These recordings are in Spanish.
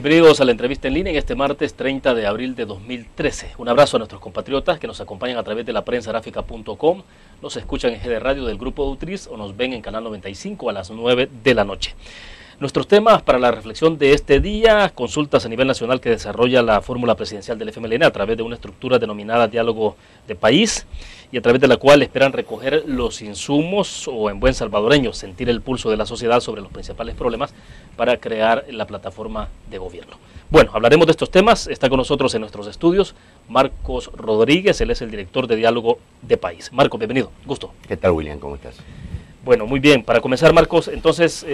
Bienvenidos a la entrevista en línea en este martes 30 de abril de 2013. Un abrazo a nuestros compatriotas que nos acompañan a través de la prensagráfica.com, nos escuchan en GD Radio del Grupo Utriz o nos ven en Canal 95 a las 9 de la noche. Nuestros temas para la reflexión de este día: consultas a nivel nacional que desarrolla la fórmula presidencial del FMLN a través de una estructura denominada Diálogo de País, y a través de la cual esperan recoger los insumos o, en buen salvadoreño, sentir el pulso de la sociedad sobre los principales problemas para crear la plataforma de gobierno. Bueno, hablaremos de estos temas. Está con nosotros en nuestros estudios Marcos Rodríguez, él es el director de Diálogo de País. Marcos, bienvenido, gusto. ¿Qué tal, William? ¿Cómo estás? Bueno, muy bien. Para comenzar, Marcos, entonces,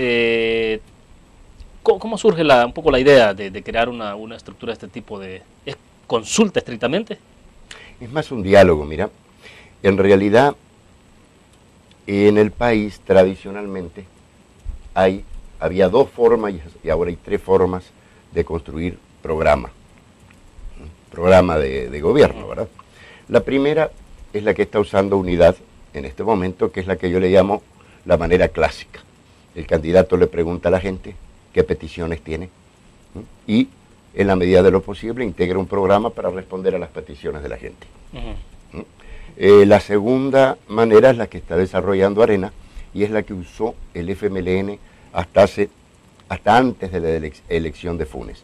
¿cómo surge un poco la idea de crear una estructura de este tipo? ¿Es consulta estrictamente? Es más un diálogo, mira. En realidad, en el país tradicionalmente había dos formas y ahora hay tres formas de construir programa de gobierno, ¿verdad? La primera es la que está usando Unidad en este momento, que es la que yo le llamo la manera clásica. El candidato le pregunta a la gente qué peticiones tiene y, en la medida de lo posible, integra un programa para responder a las peticiones de la gente. La segunda manera es la que está desarrollando Arena y es la que usó el FMLN hasta antes de la elección de Funes,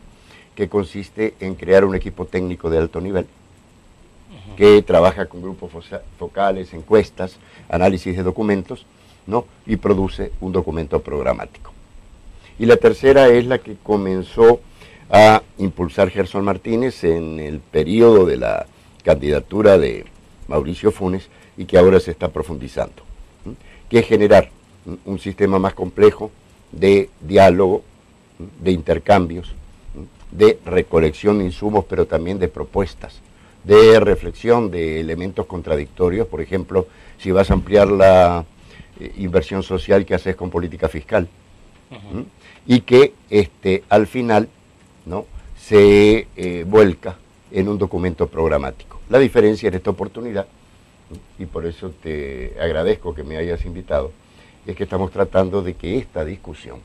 que consiste en crear un equipo técnico de alto nivel que trabaja con grupos focales, encuestas, análisis de documentos, ¿no? Y produce un documento programático. Y la tercera es la que comenzó a impulsar Gerson Martínez en el periodo de la candidatura de Mauricio Funes y que ahora se está profundizando, que es generar un sistema más complejo de diálogo, de intercambios, de recolección de insumos, pero también de propuestas, de reflexión de elementos contradictorios. Por ejemplo, si vas a ampliar la inversión social, ¿qué haces con política fiscal? Y que al final, ¿no?, se vuelca en un documento programático. La diferencia en esta oportunidad, y por eso te agradezco que me hayas invitado, es que estamos tratando de que esta discusión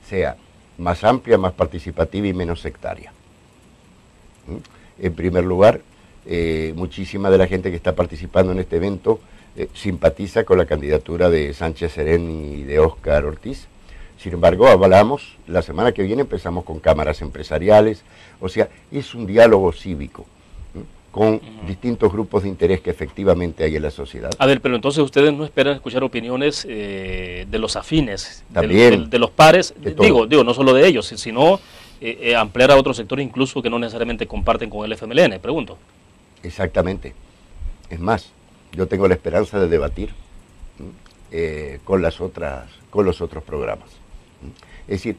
sea más amplia, más participativa y menos sectaria. En primer lugar, muchísima de la gente que está participando en este evento simpatiza con la candidatura de Sánchez Serén y de Óscar Ortiz. Sin embargo, hablamos, la semana que viene empezamos con cámaras empresariales, o sea, es un diálogo cívico con distintos grupos de interés que efectivamente hay en la sociedad. A ver, pero entonces ustedes no esperan escuchar opiniones de los afines, también, de los pares, digo, no solo de ellos, sino ampliar a otros sectores incluso que no necesariamente comparten con el FMLN, pregunto. Exactamente. Es más, yo tengo la esperanza de debatir con los otros programas. Es decir,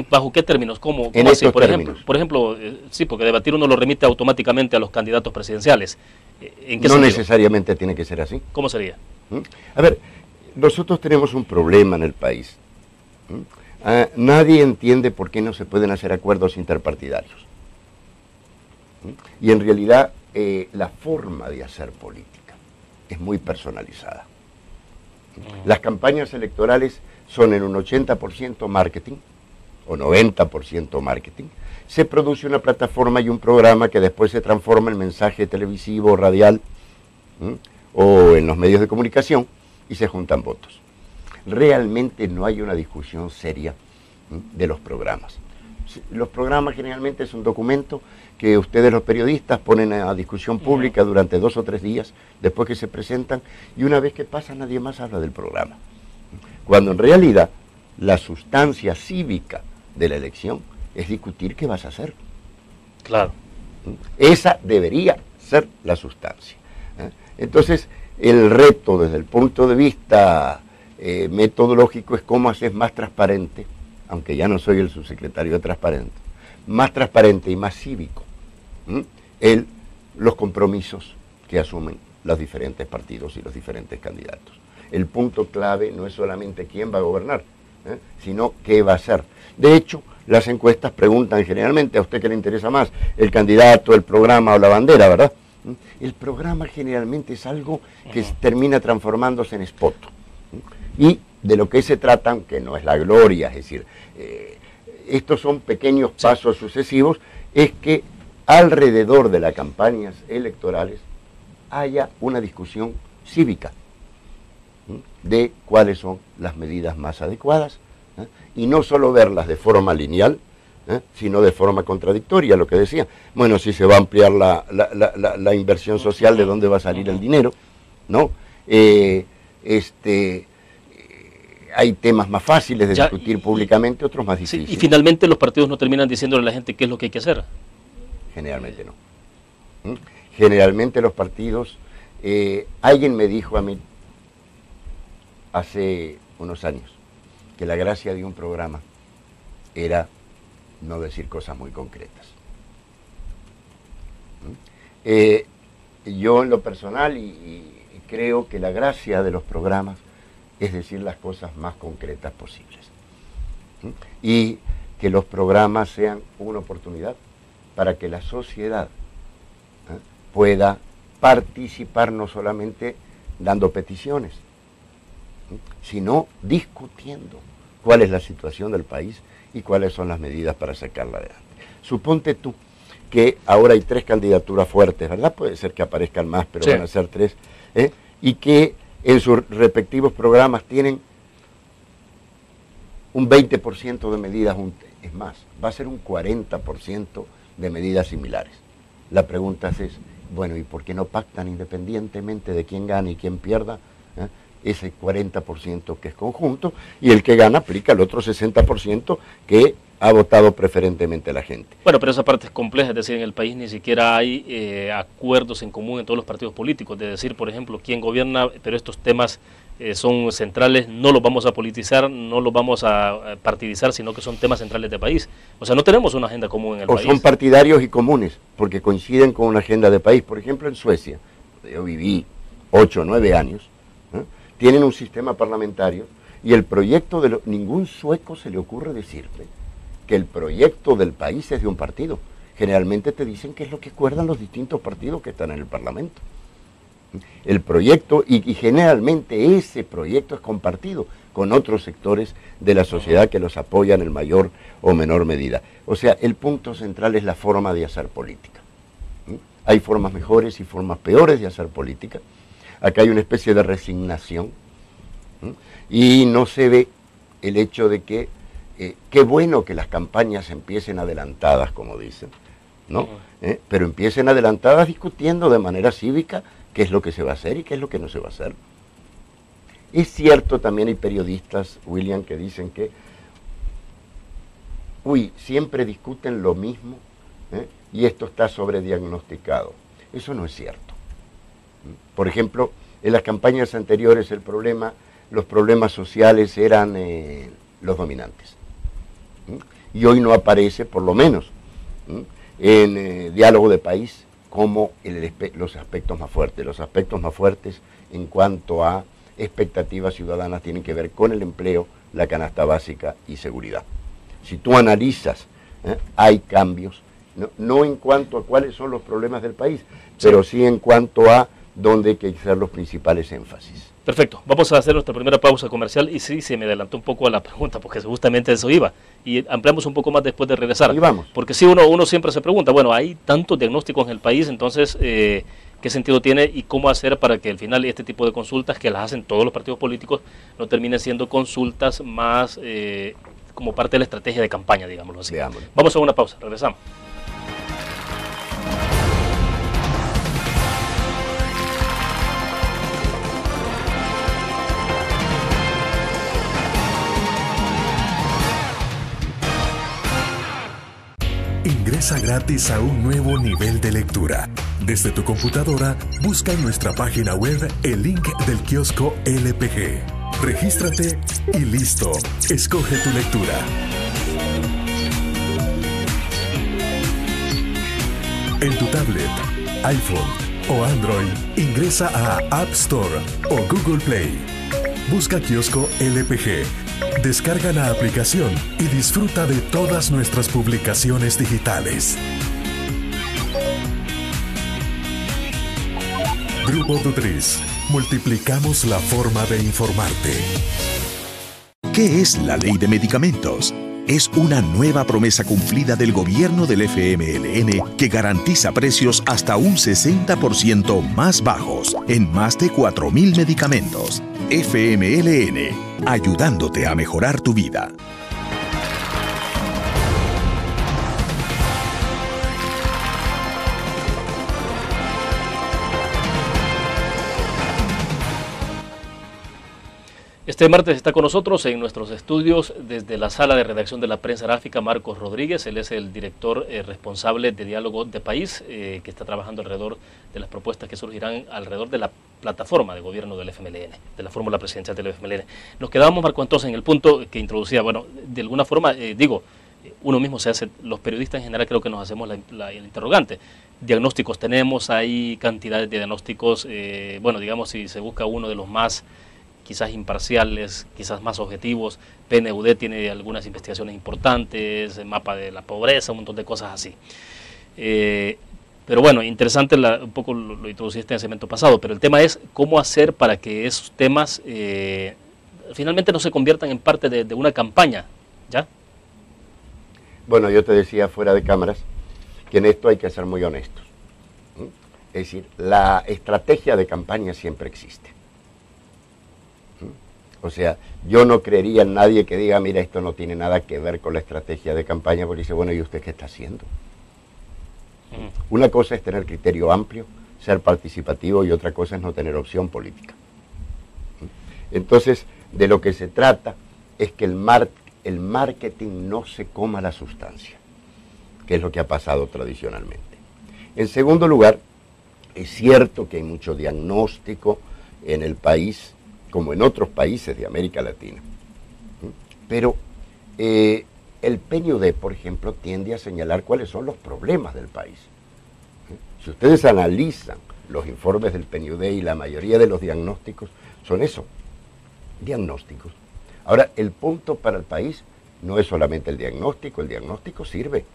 ¿bajo qué términos? ¿Cómo en así? estos términos. Por ejemplo, sí, porque debatir uno lo remite automáticamente a los candidatos presidenciales. ¿En qué no sentido? Necesariamente tiene que ser así. ¿Cómo sería? A ver, nosotros tenemos un problema en el país. Nadie entiende por qué no se pueden hacer acuerdos interpartidarios. Y en realidad la forma de hacer política es muy personalizada. Las campañas electorales son en un 80% marketing o 90% marketing. Se produce una plataforma y un programa que después se transforma en mensaje televisivo, radial o en los medios de comunicación y se juntan votos. Realmente no hay una discusión seria de los programas. Los programas generalmente es un documento que ustedes los periodistas ponen a discusión pública durante 2 o 3 días después que se presentan y una vez que pasa nadie más habla del programa. Cuando en realidad la sustancia cívica de la elección es discutir qué vas a hacer. Claro. Esa debería ser la sustancia. Entonces, el reto desde el punto de vista metodológico es cómo hacer más transparente, aunque ya no soy el subsecretario de Transparente, más transparente y más cívico los compromisos que asumen los diferentes partidos y los diferentes candidatos. El punto clave no es solamente quién va a gobernar, sino qué va a hacer. De hecho, las encuestas preguntan generalmente a usted qué le interesa más, el candidato, el programa o la bandera, ¿verdad? El programa generalmente es algo que termina transformándose en spot. Y de lo que se trata, aunque no es la gloria, es decir, estos son pequeños pasos sucesivos, es que alrededor de las campañas electorales haya una discusión cívica de cuáles son las medidas más adecuadas, y no solo verlas de forma lineal, sino de forma contradictoria, lo que decía. Bueno, si se va a ampliar la inversión social, ¿de dónde va a salir el dinero? ¿No? Hay temas más fáciles de discutir públicamente, otros más difíciles. Sí, y finalmente los partidos no terminan diciéndole a la gente qué es lo que hay que hacer. Generalmente no. Generalmente los partidos, alguien me dijo a mí hace unos años que la gracia de un programa era no decir cosas muy concretas. Yo en lo personal y creo que la gracia de los programas es decir las cosas más concretas posibles. Y que los programas sean una oportunidad para que la sociedad pueda participar no solamente dando peticiones, sino discutiendo cuál es la situación del país y cuáles son las medidas para sacarla adelante. Suponte tú que ahora hay 3 candidaturas fuertes, ¿verdad? Puede ser que aparezcan más, pero sí, van a ser 3, y que en sus respectivos programas tienen un 20% de medidas, es más, va a ser un 40% de medidas similares. La pregunta es, bueno, ¿y por qué no pactan independientemente de quién gane y quién pierda? Ese 40% que es conjunto, y el que gana aplica el otro 60% que ha votado preferentemente la gente. Bueno, pero esa parte es compleja, es decir, en el país ni siquiera hay acuerdos en común en todos los partidos políticos, de decir, por ejemplo, quién gobierna, pero estos temas son centrales, no los vamos a politizar, no los vamos a partidizar, sino que son temas centrales del país. O sea, no tenemos una agenda común en el país. O son partidarios y comunes, porque coinciden con una agenda de país. Por ejemplo, en Suecia, donde yo viví 8 o 9 años, tienen un sistema parlamentario y el proyecto de ningún sueco se le ocurre decirte que el proyecto del país es de un partido. Generalmente te dicen que es lo que acuerdan los distintos partidos que están en el Parlamento. El proyecto, y generalmente ese proyecto es compartido con otros sectores de la sociedad que los apoyan en mayor o menor medida. O sea, el punto central es la forma de hacer política. Hay formas mejores y formas peores de hacer política. Acá hay una especie de resignación, y no se ve el hecho de que qué bueno que las campañas empiecen adelantadas, como dicen, ¿no? Pero empiecen adelantadas discutiendo de manera cívica qué es lo que se va a hacer y qué es lo que no se va a hacer. Es cierto, también hay periodistas, William, que dicen que siempre discuten lo mismo, y esto está sobrediagnosticado. Eso no es cierto. Por ejemplo, en las campañas anteriores los problemas sociales eran los dominantes. Y hoy no aparece, por lo menos, en diálogo de país, como los aspectos más fuertes. Los aspectos más fuertes en cuanto a expectativas ciudadanas tienen que ver con el empleo, la canasta básica y seguridad. Si tú analizas, hay cambios, no en cuanto a cuáles son los problemas del país, pero sí en cuanto a dónde hay que hacer los principales énfasis. Perfecto, vamos a hacer nuestra primera pausa comercial, y sí, se me adelantó un poco a la pregunta, porque justamente eso iba, y ampliamos un poco más después de regresar. Ahí vamos. Porque sí, uno siempre se pregunta, bueno, hay tantos diagnósticos en el país, entonces, ¿qué sentido tiene y cómo hacer para que al final este tipo de consultas, que las hacen todos los partidos políticos, no terminen siendo consultas más como parte de la estrategia de campaña, digámoslo así? Veámoslo. Vamos a una pausa, regresamos. Ingresa gratis a un nuevo nivel de lectura. Desde tu computadora, busca en nuestra página web el link del kiosco LPG. Regístrate y listo. Escoge tu lectura. En tu tablet, iPhone o Android, ingresa a App Store o Google Play. Busca kiosco LPG. Descarga la aplicación y disfruta de todas nuestras publicaciones digitales. Grupo Dutriz. Multiplicamos la forma de informarte. ¿Qué es la ley de medicamentos? es una nueva promesa cumplida del gobierno del FMLN que garantiza precios hasta un 60% más bajos en más de 4.000 medicamentos. FMLN, ayudándote a mejorar tu vida. Este martes está con nosotros en nuestros estudios desde la sala de redacción de la prensa gráfica Marcos Rodríguez. Él es el director responsable de Diálogo de País, que está trabajando alrededor de las propuestas que surgirán alrededor de la plataforma de gobierno del FMLN, de la fórmula presidencial del FMLN. Nos quedábamos, Marco, entonces en el punto que introducía. Bueno, de alguna forma, uno mismo se hace, los periodistas en general creo que nos hacemos el interrogante. Diagnósticos tenemos, hay cantidades de diagnósticos, digamos, si se busca uno de los más quizás imparciales, quizás más objetivos. PNUD tiene algunas investigaciones importantes, el mapa de la pobreza, un montón de cosas así. Pero bueno, interesante, un poco lo introduciste en el segmento pasado, pero el tema es cómo hacer para que esos temas finalmente no se conviertan en parte de una campaña, ¿ya? Bueno, yo te decía fuera de cámaras que en esto hay que ser muy honestos. Es decir, la estrategia de campaña siempre existe. O sea, yo no creería en nadie que diga, mira, esto no tiene nada que ver con la estrategia de campaña, porque dice, bueno, ¿y usted qué está haciendo? Una cosa es tener criterio amplio, ser participativo, y otra cosa es no tener opción política. Entonces, de lo que se trata es que el marketing no se coma la sustancia, que es lo que ha pasado tradicionalmente. En segundo lugar, es cierto que hay mucho diagnóstico en el país, como en otros países de América Latina. Pero el PNUD, por ejemplo, tiende a señalar cuáles son los problemas del país. Si ustedes analizan los informes del PNUD y la mayoría de los diagnósticos son eso, diagnósticos. Ahora, el punto para el país no es solamente el diagnóstico sirve.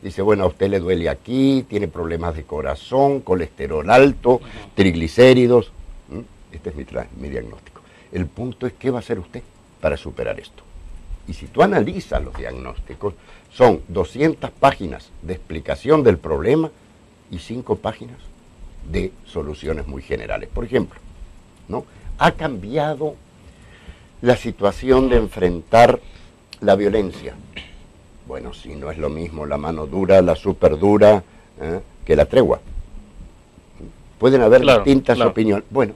Dice, bueno, a usted le duele aquí, tiene problemas de corazón, colesterol alto, triglicéridos. Este es mi diagnóstico. El punto es qué va a hacer usted para superar esto. Y si tú analizas los diagnósticos, son 200 páginas de explicación del problema y 5 páginas de soluciones muy generales. Por ejemplo, ¿no? Ha cambiado la situación de enfrentar la violencia. Bueno, si no es lo mismo la mano dura, la súper dura, que la tregua. Pueden haber distintas opiniones. Bueno,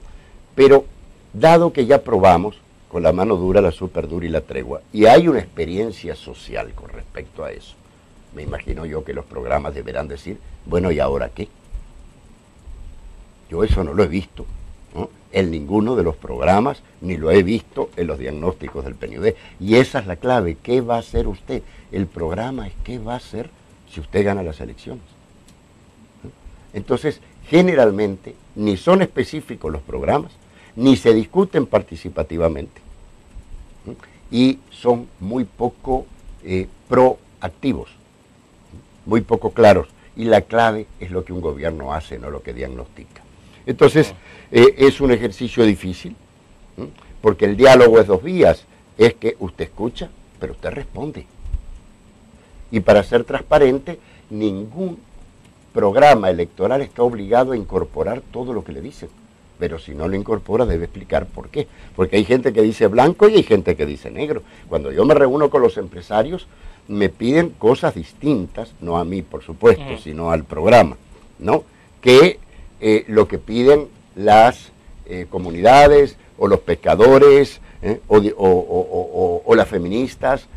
pero dado que ya probamos con la mano dura, la súper dura y la tregua, y hay una experiencia social con respecto a eso, me imagino yo que los programas deberán decir, bueno, ¿y ahora qué? Yo eso no lo he visto, ¿no?, en ninguno de los programas, ni lo he visto en los diagnósticos del PNUD. Y esa es la clave. ¿Qué va a hacer usted? El programa es qué va a hacer si usted gana las elecciones. Entonces, generalmente, ni son específicos los programas, ni se discuten participativamente, y son muy poco proactivos, muy poco claros, y la clave es lo que un gobierno hace, no lo que diagnostica. Entonces, es un ejercicio difícil, porque el diálogo es 2 vías, es que usted escucha, pero usted responde. Y para ser transparente, ningún programa electoral está obligado a incorporar todo lo que le dicen. Pero si no lo incorpora, debe explicar por qué. Porque hay gente que dice blanco y hay gente que dice negro. Cuando yo me reúno con los empresarios, me piden cosas distintas, no a mí, por supuesto, sino al programa, ¿no? Que lo que piden las comunidades, o los pescadores, o las feministas,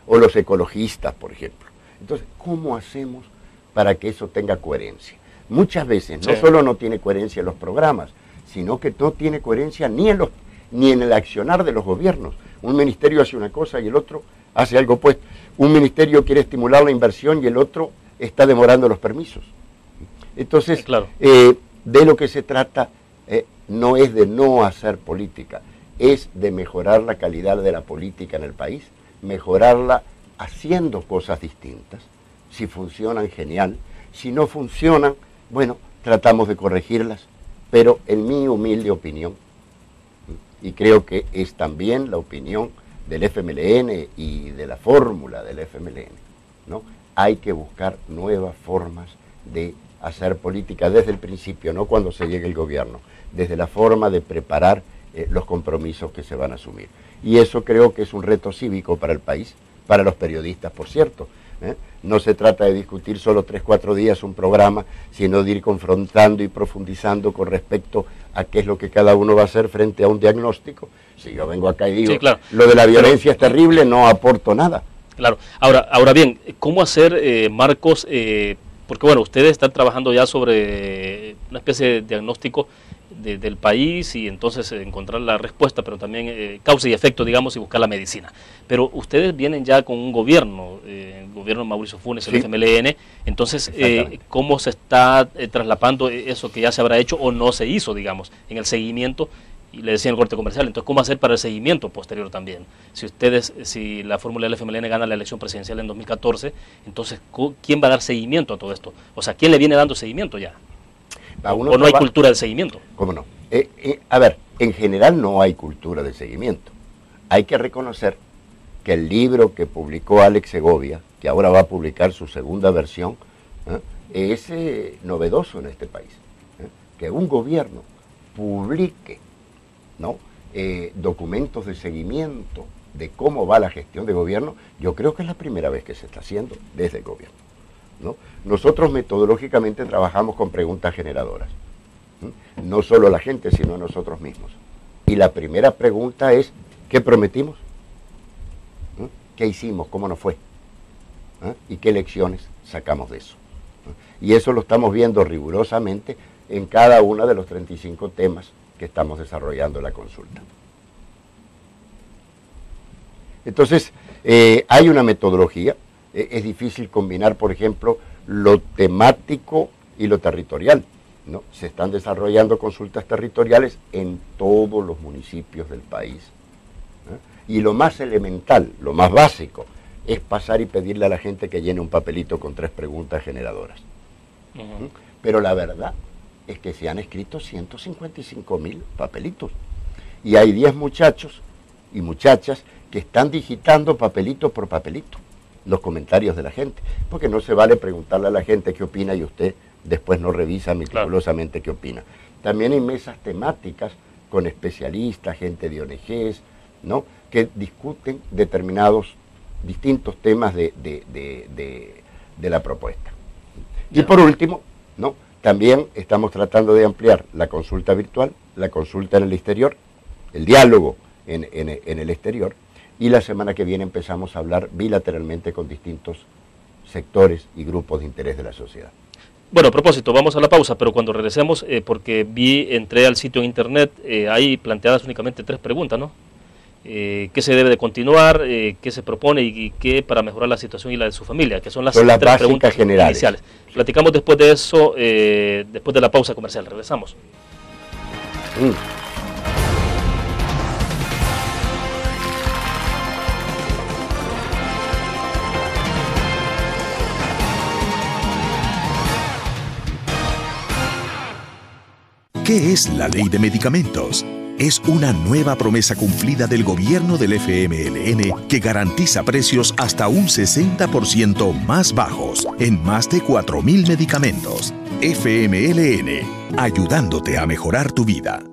o los ecologistas, por ejemplo. Entonces, ¿cómo hacemos para que eso tenga coherencia? Muchas veces no solo no tiene coherencia en los programas, sino que no tiene coherencia ni en el accionar de los gobiernos. Un ministerio hace una cosa y el otro hace algo opuesto. Un ministerio quiere estimular la inversión y el otro está demorando los permisos. Entonces, de lo que se trata no es de no hacer política, es de mejorar la calidad de la política en el país, mejorarla haciendo cosas distintas. Si funcionan, genial. Si no funcionan, bueno, tratamos de corregirlas. Pero en mi humilde opinión, y creo que es también la opinión del FMLN y de la fórmula del FMLN, ¿no? Hay que buscar nuevas formas de hacer política desde el principio, no cuando se llegue el gobierno, desde la forma de preparar los compromisos que se van a asumir. Y eso creo que es un reto cívico para el país, para los periodistas, por cierto. No se trata de discutir solo 3-4 días un programa, sino de ir confrontando y profundizando con respecto a qué es lo que cada uno va a hacer frente a un diagnóstico. Si yo vengo acá y digo, sí, claro, lo de la violencia es terrible, no aporto nada. Claro. Ahora bien, ¿cómo hacer, Marcos? Porque bueno, ustedes están trabajando ya sobre una especie de diagnóstico del país y entonces encontrar la respuesta, pero también causa y efecto, digamos, y buscar la medicina. Pero ustedes vienen ya con un gobierno, el gobierno de Mauricio Funes, el FMLN, entonces, ¿cómo se está traslapando eso que ya se habrá hecho o no se hizo, digamos, en el seguimiento? Y le decía en el corte comercial, entonces, ¿cómo hacer para el seguimiento posterior también? Si la fórmula del FMLN gana la elección presidencial en 2014, entonces, ¿quién va a dar seguimiento a todo esto? O sea, ¿quién le viene dando seguimiento ya? ¿O no hay cultura de seguimiento? ¿Cómo no? A ver, en general no hay cultura de seguimiento. Hay que reconocer que el libro que publicó Alex Segovia, que ahora va a publicar su segunda versión, es novedoso en este país. Que un gobierno publique, ¿no?, documentos de seguimiento de cómo va la gestión de gobierno, yo creo que es la primera vez que se está haciendo desde el gobierno, ¿no? Nosotros metodológicamente trabajamos con preguntas generadoras, no solo a la gente, sino a nosotros mismos. Y la primera pregunta es, ¿qué prometimos? ¿Qué hicimos? ¿Cómo nos fue? ¿Y qué lecciones sacamos de eso? Y eso lo estamos viendo rigurosamente en cada uno de los 35 temas que estamos desarrollando en la consulta. Entonces, hay una metodología. Es difícil combinar, por ejemplo, lo temático y lo territorial, ¿no? Se están desarrollando consultas territoriales en todos los municipios del país. Y lo más elemental, lo más básico, es pasar y pedirle a la gente que llene un papelito con 3 preguntas generadoras. Pero la verdad es que se han escrito 155.000 papelitos. Y hay 10 muchachos y muchachas que están digitando papelito por papelito los comentarios de la gente, porque no se vale preguntarle a la gente qué opina y usted después no revisa meticulosamente qué opina. También hay mesas temáticas con especialistas, gente de ONGs, ¿no?, que discuten distintos temas de la propuesta. Y por último, ¿no?, también estamos tratando de ampliar la consulta virtual, la consulta en el exterior, el diálogo en el exterior, y la semana que viene empezamos a hablar bilateralmente con distintos sectores y grupos de interés de la sociedad. Bueno, a propósito, vamos a la pausa, pero cuando regresemos, porque entré al sitio en internet, hay planteadas únicamente 3 preguntas, ¿no? ¿Qué se debe de continuar? ¿Qué se propone y qué para mejorar la situación y la de su familia? Que son las 3 preguntas generales. Iniciales. Platicamos después de eso, después de la pausa comercial. Regresamos. ¿Qué es la ley de medicamentos? Es una nueva promesa cumplida del gobierno del FMLN que garantiza precios hasta un 60% más bajos en más de 4.000 medicamentos. FMLN, ayudándote a mejorar tu vida.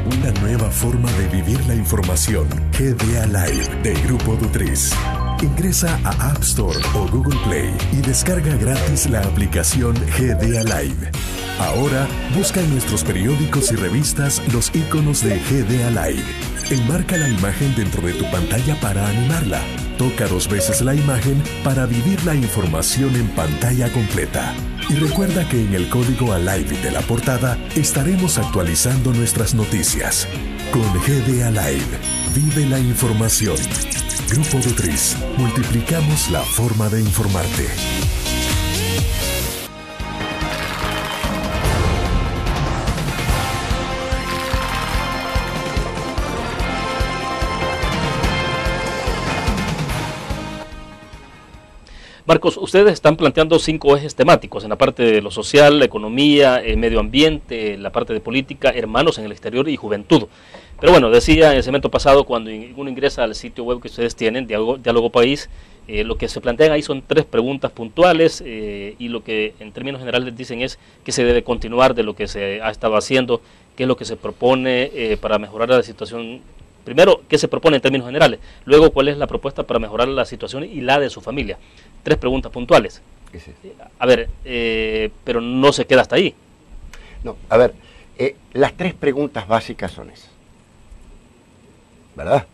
Una nueva forma de vivir la información. GDA Live de Grupo Dutriz. Ingresa a App Store o Google Play y descarga gratis la aplicación GDA Live. Ahora, busca en nuestros periódicos y revistas los iconos de GDA Live. Enmarca la imagen dentro de tu pantalla para animarla. Toca 2 veces la imagen para vivir la información en pantalla completa. Y recuerda que en el código ALIVE de la portada estaremos actualizando nuestras noticias. Con GDA Live, vive la información. Grupo Dutriz, multiplicamos la forma de informarte. Marcos, ustedes están planteando 5 ejes temáticos en la parte de lo social, la economía, el medio ambiente, la parte de política, hermanos en el exterior y juventud. Pero bueno, decía en el segmento pasado, cuando uno ingresa al sitio web que ustedes tienen, Diálogo País, lo que se plantean ahí son 3 preguntas puntuales y lo que en términos generales dicen es que se debe continuar de lo que se ha estado haciendo, qué es lo que se propone para mejorar la situación. Primero, ¿qué se propone en términos generales? Luego, ¿cuál es la propuesta para mejorar la situación y la de su familia? 3 preguntas puntuales. A ver, pero no se queda hasta ahí. No, a ver, las 3 preguntas básicas son esas, ¿verdad?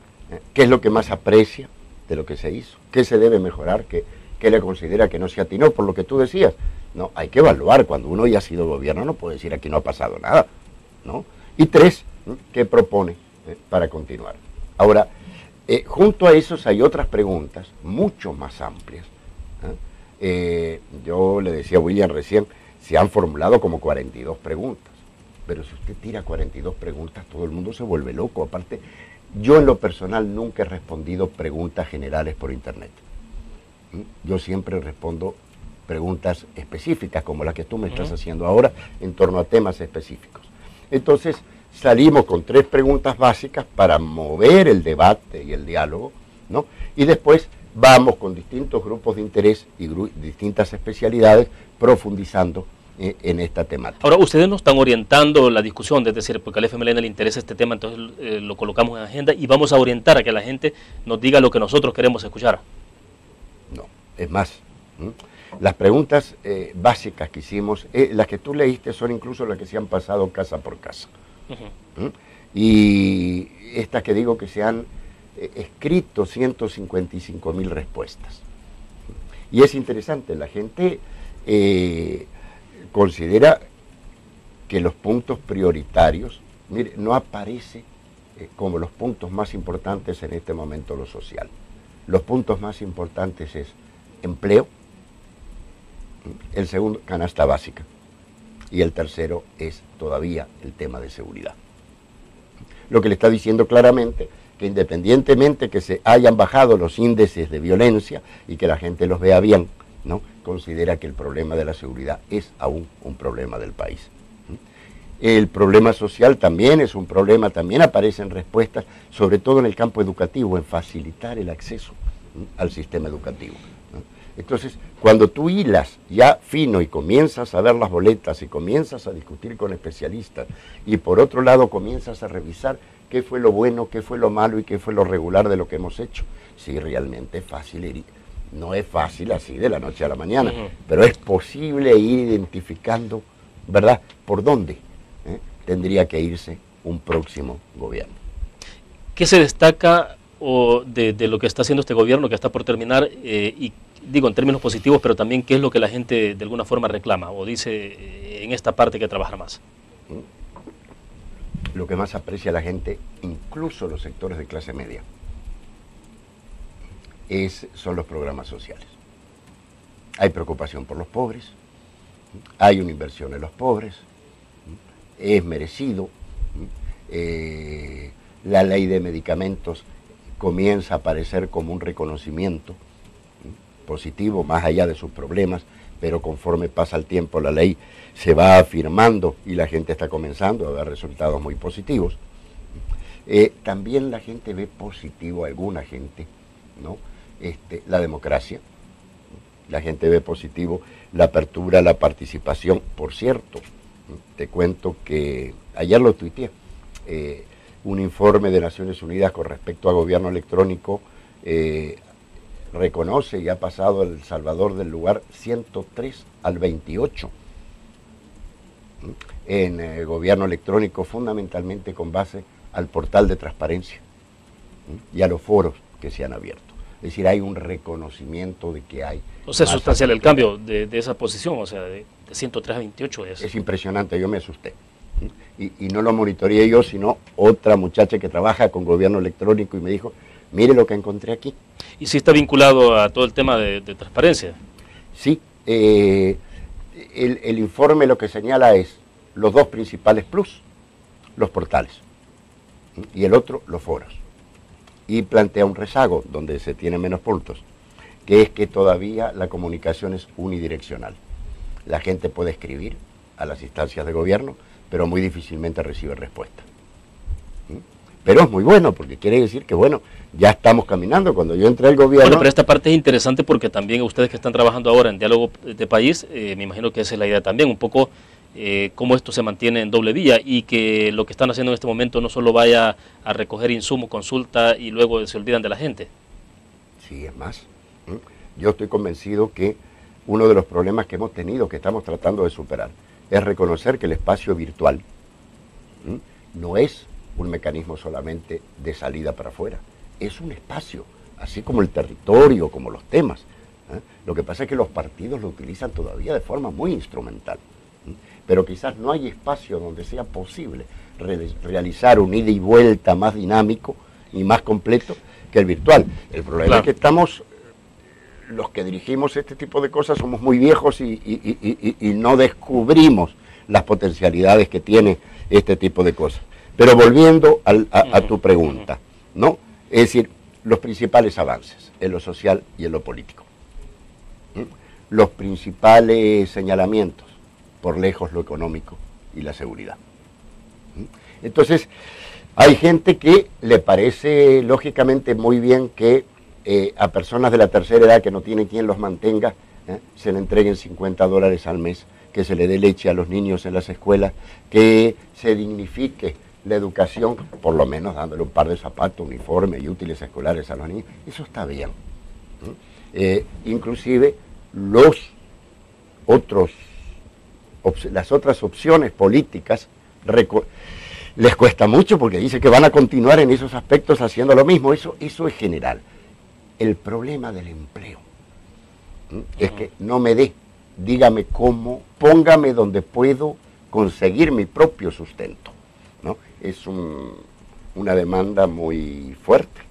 ¿Qué es lo que más aprecia de lo que se hizo? ¿Qué se debe mejorar? ¿Qué le considera que no se atinó? Por lo que tú decías, no, hay que evaluar. Cuando uno ya ha sido gobierno no puede decir aquí no ha pasado nada, ¿no? Y 3, ¿qué propone para continuar? Ahora, junto a esos hay otras preguntas mucho más amplias. Yo le decía a William recién, se han formulado como 42 preguntas, pero si usted tira 42 preguntas, todo el mundo se vuelve loco. Aparte, yo en lo personal nunca he respondido preguntas generales por internet. Yo siempre respondo preguntas específicas, como la que tú me estás haciendo ahora, en torno a temas específicos. Entonces, salimos con 3 preguntas básicas para mover el debate y el diálogo, ¿no? Y después vamos con distintos grupos de interés y distintas especialidades profundizando en esta temática. Ahora, ustedes nos están orientando la discusión, es decir, porque al FMLN le interesa este tema, entonces lo colocamos en agenda y vamos a orientar a que la gente nos diga lo que nosotros queremos escuchar. No, es más, las preguntas básicas que hicimos, las que tú leíste son incluso las que se han pasado casa por casa. Y estas que digo que se han escrito 155.000 respuestas. Y es interesante, la gente considera que los puntos prioritarios, mire, no aparece como los puntos más importantes en este momento lo social. Los puntos más importantes es empleo, el segundo, canasta básica, y el tercero es todavía el tema de seguridad. Lo que le está diciendo claramente que independientemente que se hayan bajado los índices de violencia y que la gente los vea bien, ¿no?, considera que el problema de la seguridad es aún un problema del país. El problema social también es un problema, también aparecen respuestas, sobre todo en el campo educativo, en facilitar el acceso al sistema educativo. Entonces, cuando tú hilas ya fino y comienzas a ver las boletas y comienzas a discutir con especialistas y por otro lado comienzas a revisar qué fue lo bueno, qué fue lo malo y qué fue lo regular de lo que hemos hecho, sí, realmente es fácil, no es fácil así de la noche a la mañana, pero es posible ir identificando, ¿verdad?, por dónde tendría que irse un próximo gobierno. ¿Qué se destaca de lo que está haciendo este gobierno que está por terminar y digo en términos positivos, pero también qué es lo que la gente de alguna forma reclama o dice en esta parte hay que trabajar más? Lo que más aprecia la gente, incluso los sectores de clase media, son los programas sociales. Hay preocupación por los pobres, hay una inversión en los pobres, es merecido, la ley de medicamentos comienza a aparecer como un reconocimiento positivo, más allá de sus problemas, pero conforme pasa el tiempo la ley se va afirmando y la gente está comenzando a ver resultados muy positivos. También la gente ve positivo, alguna gente, ¿no?, la democracia, la gente ve positivo la apertura, la participación. Por cierto, te cuento que ayer lo tuiteé, un informe de Naciones Unidas con respecto a gobierno electrónico reconoce y ha pasado El Salvador del lugar 103 al 28 en gobierno electrónico, fundamentalmente con base al portal de transparencia y a los foros que se han abierto. Es decir, hay un reconocimiento de que hay... O sea, es sustancial el cambio de esa posición, o sea, de 103 a 28 es... Es impresionante, yo me asusté. Y no lo monitoreé yo, sino otra muchacha que trabaja con gobierno electrónico y me dijo, mire lo que encontré aquí. ¿Y si está vinculado a todo el tema de transparencia? Sí, el informe lo que señala es los 2 principales plus, los portales, y el otro, los foros. Y plantea un rezago donde se tiene menos puntos, que es que todavía la comunicación es unidireccional. La gente puede escribir a las instancias de gobierno, pero muy difícilmente recibe respuesta. pero es muy bueno, porque quiere decir que, bueno, ya estamos caminando. Cuando yo entré al gobierno... Bueno, pero esta parte es interesante porque también ustedes que están trabajando ahora en diálogo de país, me imagino que esa es la idea también, un poco cómo esto se mantiene en doble vía y que lo que están haciendo en este momento no solo vaya a recoger insumos, consulta y luego se olvidan de la gente. Sí, es más. Yo estoy convencido que uno de los problemas que hemos tenido, que estamos tratando de superar, es reconocer que el espacio virtual no es un mecanismo solamente de salida para afuera, es un espacio, así como el territorio, como los temas. Lo que pasa es que los partidos lo utilizan todavía de forma muy instrumental, pero quizás no hay espacio donde sea posible realizar un ida y vuelta más dinámico y más completo que el virtual. El problema es que estamos, los que dirigimos este tipo de cosas, somos muy viejos y no descubrimos las potencialidades que tiene este tipo de cosas. Pero volviendo a tu pregunta, ¿no? Es decir, los principales avances en lo social y en lo político. Los principales señalamientos, por lejos lo económico y la seguridad. Entonces, hay gente que le parece lógicamente muy bien que a personas de la tercera edad que no tienen quien los mantenga, se le entreguen $50 al mes, que se le dé leche a los niños en las escuelas, que se dignifique la educación, por lo menos dándole un par de zapatos, uniformes y útiles escolares a los niños. Eso está bien. Inclusive las otras opciones políticas les cuesta mucho porque dice que van a continuar en esos aspectos haciendo lo mismo. Eso es general. El problema del empleo es que no me dé, dígame cómo, póngame donde puedo conseguir mi propio sustento, ¿no? Es una demanda muy fuerte,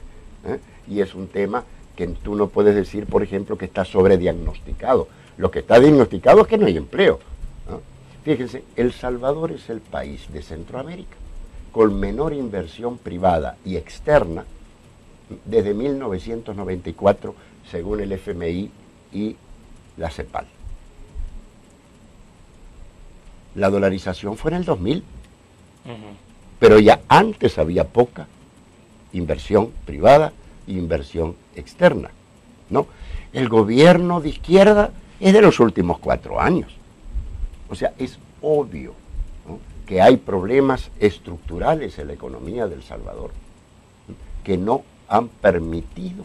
y es un tema que tú no puedes decir, por ejemplo, que está sobrediagnosticado. Lo que está diagnosticado es que no hay empleo, ¿no? Fíjense, El Salvador es el país de Centroamérica con menor inversión privada y externa desde 1994, según el FMI y la CEPAL. La dolarización fue en el 2000, pero ya antes había poca inversión privada e inversión externa, ¿no? El gobierno de izquierda es de los últimos 4 años. O sea, es obvio, ¿no?, que hay problemas estructurales en la economía de El Salvador, ¿no?, que no han permitido,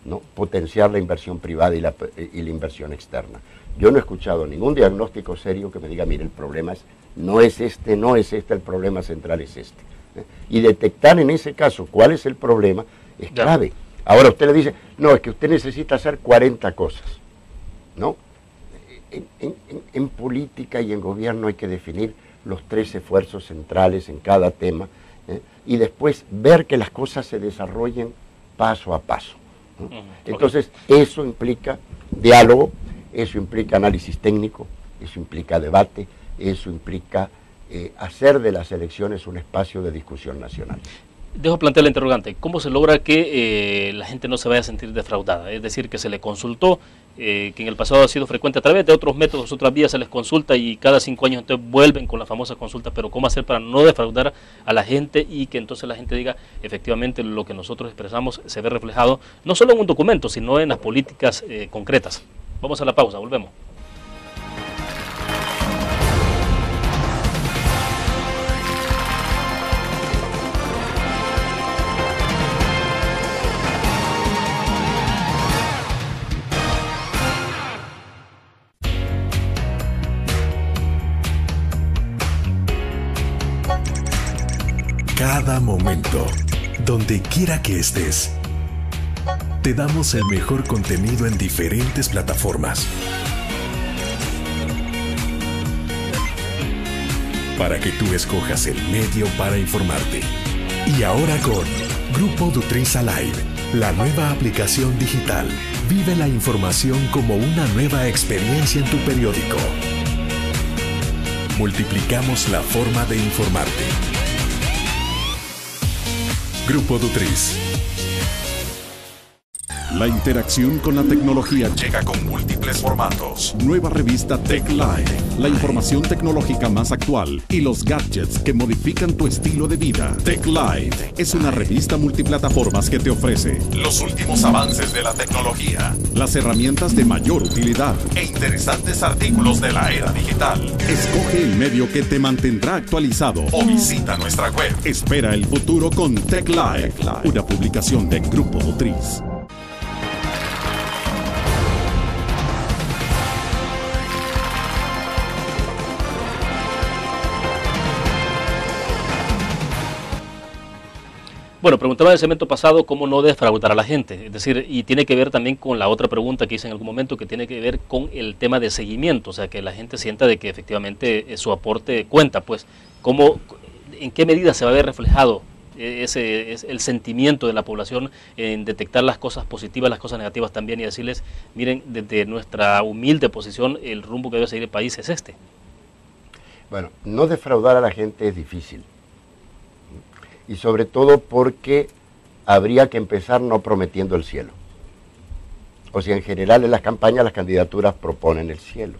¿no?, potenciar la inversión privada y la inversión externa. Yo no he escuchado ningún diagnóstico serio que me diga, mire, el problema no es este, el problema central es este. Y detectar en ese caso cuál es el problema es clave. Ahora usted le dice, no, es que usted necesita hacer 40 cosas, ¿no? En política y en gobierno hay que definir los 3 esfuerzos centrales en cada tema, y después ver que las cosas se desarrollen paso a paso, ¿no? Entonces, eso implica diálogo, eso implica análisis técnico, eso implica debate, eso implica hacer de las elecciones un espacio de discusión nacional. Dejo plantear la interrogante, ¿cómo se logra que la gente no se vaya a sentir defraudada? Es decir, que se le consultó, que en el pasado ha sido frecuente a través de otros métodos, otras vías se les consulta y cada 5 años entonces vuelven con la famosa consulta, pero ¿cómo hacer para no defraudar a la gente y que entonces la gente diga efectivamente lo que nosotros expresamos se ve reflejado no solo en un documento, sino en las políticas concretas? Vamos a la pausa, volvemos. Cada momento, donde quiera que estés, te damos el mejor contenido en diferentes plataformas para que tú escojas el medio para informarte. Y ahora con Grupo Dutriza Live, la nueva aplicación digital. Vive la información como una nueva experiencia en tu periódico. Multiplicamos la forma de informarte. Grupo Dutriz. La interacción con la tecnología llega con múltiples formatos. Nueva revista Tech Live, la información tecnológica más actual y los gadgets que modifican tu estilo de vida. Tech Live es una revista multiplataformas que te ofrece los últimos avances de la tecnología, las herramientas de mayor utilidad e interesantes artículos de la era digital. Escoge el medio que te mantendrá actualizado o visita nuestra web. Espera el futuro con Tech Live, una publicación de Grupo Nutriz. Bueno, preguntaba en el segmento pasado cómo no defraudar a la gente, es decir, y tiene que ver también con la otra pregunta que hice en algún momento, que tiene que ver con el tema de seguimiento, o sea, que la gente sienta de que efectivamente su aporte cuenta, pues, en qué medida se va a ver reflejado el sentimiento de la población en detectar las cosas positivas, las cosas negativas también, y decirles, miren, desde nuestra humilde posición, el rumbo que debe seguir el país es este. Bueno, no defraudar a la gente es difícil. Y sobre todo porque habría que empezar no prometiendo el cielo. O sea, en general en las campañas las candidaturas proponen el cielo.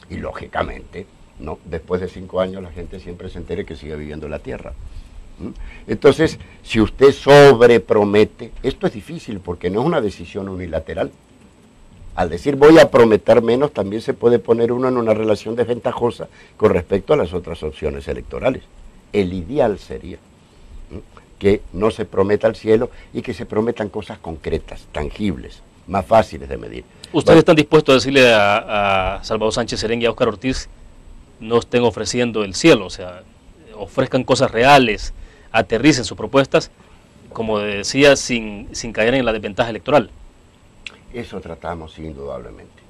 Y lógicamente, ¿no? Después de 5 años la gente siempre se entere que sigue viviendo en la tierra. Entonces, si usted sobrepromete, esto es difícil porque no es una decisión unilateral. Al decir voy a prometer menos, también se puede poner uno en una relación desventajosa con respecto a las otras opciones electorales. El ideal sería que no se prometa el cielo y que se prometan cosas concretas, tangibles, más fáciles de medir. ¿Ustedes están dispuestos a decirle a Salvador Sánchez Serén y a Óscar Ortiz no estén ofreciendo el cielo? O sea, ofrezcan cosas reales, aterricen sus propuestas, como decía, sin caer en la desventaja electoral. Eso tratamos indudablemente.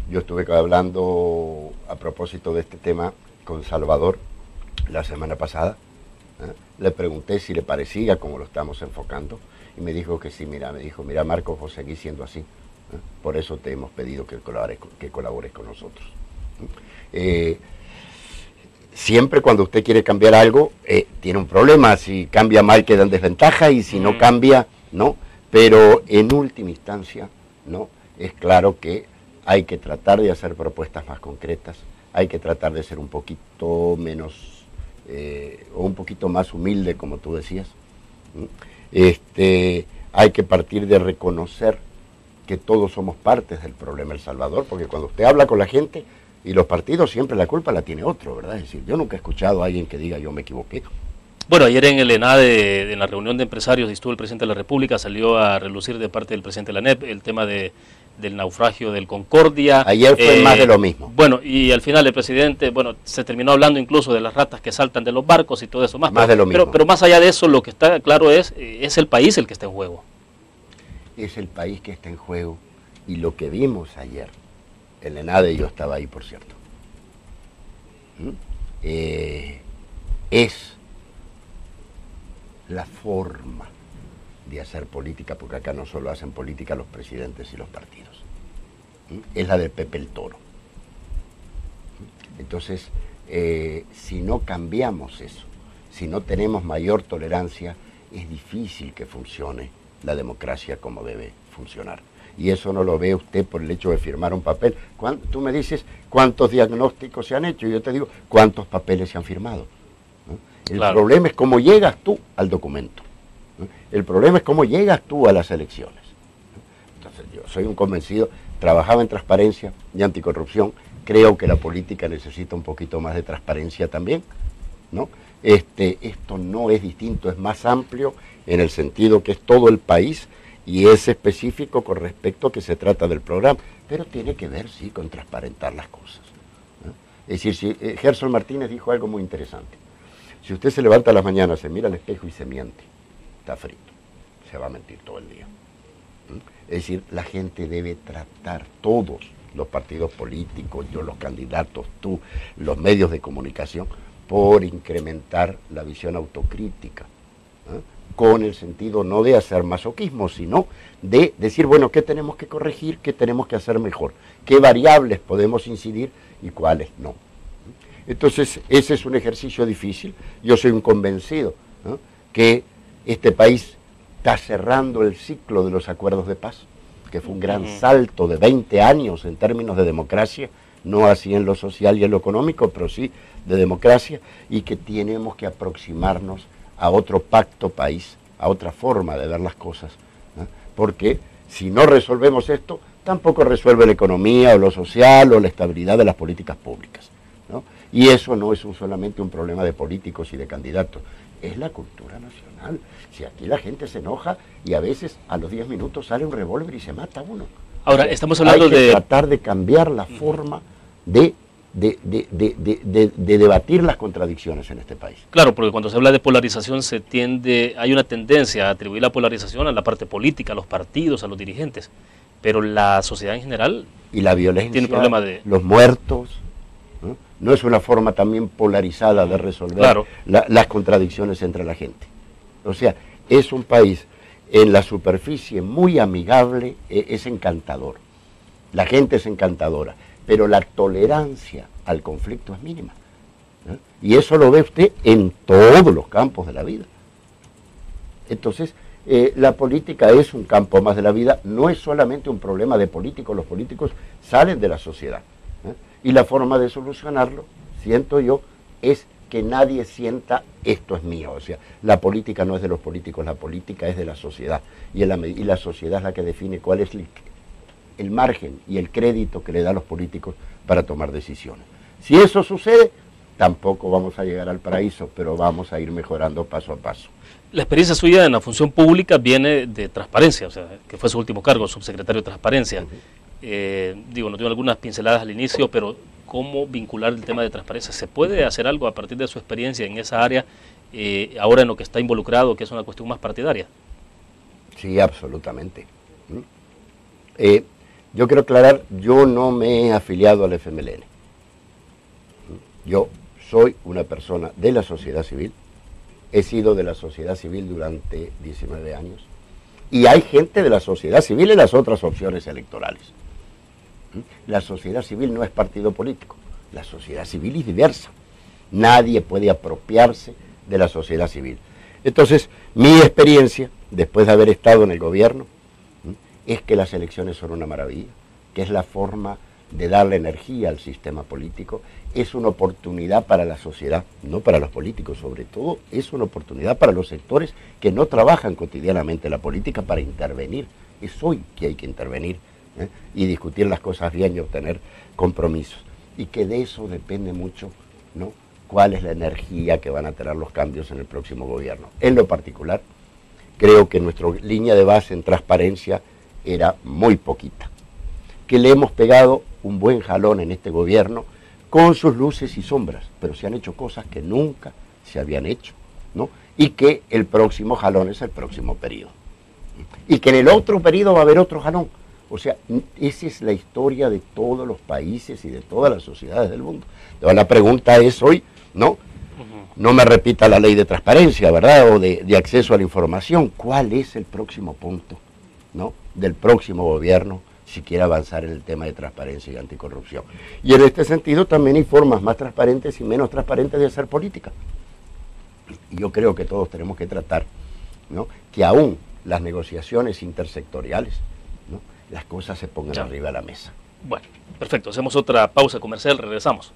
Yo estuve hablando a propósito de este tema con Salvador la semana pasada. Le pregunté si le parecía como lo estamos enfocando y me dijo que sí. Mira, Marcos, vos seguís siendo así. Por eso te hemos pedido que colabores con nosotros. Siempre cuando usted quiere cambiar algo, tiene un problema. Si cambia mal queda en desventaja y si no cambia, no. Pero en última instancia, no, es claro que hay que tratar de hacer propuestas más concretas, hay que tratar de ser un poquito menos o un poquito más humilde, como tú decías. Hay que partir de reconocer que todos somos partes del problema El Salvador, porque cuando usted habla con la gente y los partidos, siempre la culpa la tiene otro, ¿verdad? Es decir, yo nunca he escuchado a alguien que diga yo me equivoqué. Bueno, ayer en el ENADE, en la reunión de empresarios, estuvo el presidente de la República, salió a relucir de parte del presidente de la ANEP el tema del naufragio del Concordia. Ayer fue más de lo mismo. Bueno, y al final el presidente, se terminó hablando incluso de las ratas que saltan de los barcos y todo eso más. De lo mismo. Pero más allá de eso, lo que está claro es el país el que está en juego. Es el país que está en juego, y lo que vimos ayer, el ENADE, yo estaba ahí, por cierto, es la forma de hacer política, porque acá no solo hacen política los presidentes y los partidos, es la de Pepe el Toro. Entonces, si no cambiamos eso, si no tenemos mayor tolerancia, es difícil que funcione la democracia como debe funcionar. Y eso no lo ve usted por el hecho de firmar un papel. Tú me dices cuántos diagnósticos se han hecho, y yo te digo cuántos papeles se han firmado. El problema es cómo llegas tú al documento. El problema es cómo llegas tú a las elecciones. Entonces, yo soy un convencido, trabajaba en transparencia y anticorrupción, creo que la política necesita un poquito más de transparencia también, ¿no? Esto no es distinto, es más amplio en el sentido que es todo el país y es específico con respecto a que se trata del programa, pero tiene que ver, sí, con transparentar las cosas, ¿no? Es decir, Gerson Martínez dijo algo muy interesante. Si usted se levanta a las mañanas, se mira al espejo y se miente, está frito, se va a mentir todo el día. Es decir, la gente debe tratar, todos los partidos políticos, yo, los candidatos, tú, los medios de comunicación, por incrementar la visión autocrítica, con el sentido no de hacer masoquismo, sino de decir, bueno, ¿qué tenemos que corregir? ¿Qué tenemos que hacer mejor? ¿Qué variables podemos incidir y cuáles no? Entonces, ese es un ejercicio difícil. Yo soy un convencido, ¿no?, que este país está cerrando el ciclo de los acuerdos de paz, que fue un gran salto de 20 años en términos de democracia, no así en lo social y en lo económico, pero sí de democracia, y que tenemos que aproximarnos a otro pacto país, a otra forma de ver las cosas, ¿no? Porque si no resolvemos esto, tampoco resuelve la economía o lo social o la estabilidad de las políticas públicas, ¿no? Y eso no es solamente un problema de políticos y de candidatos, es la cultura nacional. Si aquí la gente se enoja y a veces a los 10 minutos sale un revólver y se mata uno. Ahora, estamos hablando hay que tratar de cambiar la forma de debatir las contradicciones en este país. Claro, porque cuando se habla de polarización hay una tendencia a atribuir la polarización a la parte política, a los partidos, a los dirigentes, pero la sociedad en general y la violencia, tiene problema de los muertos, ¿no es una forma también polarizada de resolver claro. las contradicciones entre la gente? O sea, es un país en la superficie muy amigable, es encantador, la gente es encantadora, pero la tolerancia al conflicto es mínima, ¿no? Y eso lo ve usted en todos los campos de la vida. Entonces, la política es un campo más de la vida, no es solamente un problema de políticos, los políticos salen de la sociedad, ¿no? Y la forma de solucionarlo, siento yo, es que nadie sienta esto es mío. O sea, la política no es de los políticos, la política es de la sociedad, y la sociedad es la que define cuál es el margen y el crédito que le da a los políticos para tomar decisiones. Si eso sucede, tampoco vamos a llegar al paraíso, pero vamos a ir mejorando paso a paso. La experiencia suya en la función pública viene de transparencia, o sea, que fue su último cargo, subsecretario de transparencia. No tengo algunas pinceladas al inicio, pero ¿cómo vincular el tema de transparencia? ¿Se puede hacer algo a partir de su experiencia en esa área, ahora en lo que está involucrado, que es una cuestión más partidaria? Sí, absolutamente. Yo quiero aclarar, yo no me he afiliado al FMLN. Yo soy una persona de la sociedad civil, he sido de la sociedad civil durante 19 años, y hay gente de la sociedad civil en las otras opciones electorales. La sociedad civil no es partido político, la sociedad civil es diversa. Nadie puede apropiarse de la sociedad civil. Entonces, mi experiencia, después de haber estado en el gobierno, es que las elecciones son una maravilla, que es la forma de darle energía al sistema político, es una oportunidad para la sociedad, no para los políticos, sobre todo es una oportunidad para los sectores que no trabajan cotidianamente la política para intervenir. Es hoy que hay que intervenir, y discutir las cosas bien y obtener compromisos. Y que de eso depende mucho, ¿no?, cuál es la energía que van a tener los cambios en el próximo gobierno. En lo particular, creo que nuestra línea de base en transparencia era muy poquita, que le hemos pegado un buen jalón en este gobierno con sus luces y sombras, pero se han hecho cosas que nunca se habían hecho, ¿no? Y que el próximo jalón es el próximo periodo. Y que en el otro periodo va a haber otro jalón. O sea, esa es la historia de todos los países y de todas las sociedades del mundo. Entonces, la pregunta es hoy, ¿no? No me repita la ley de transparencia, ¿verdad? O de acceso a la información. ¿Cuál es el próximo punto, ¿no?, del próximo gobierno si quiere avanzar en el tema de transparencia y anticorrupción? Y en este sentido también hay formas más transparentes y menos transparentes de hacer política. Y yo creo que todos tenemos que tratar, ¿no?, que aún las negociaciones intersectoriales, ¿no?, las cosas se pongan arriba de la mesa. Bueno, perfecto. Hacemos otra pausa comercial, regresamos.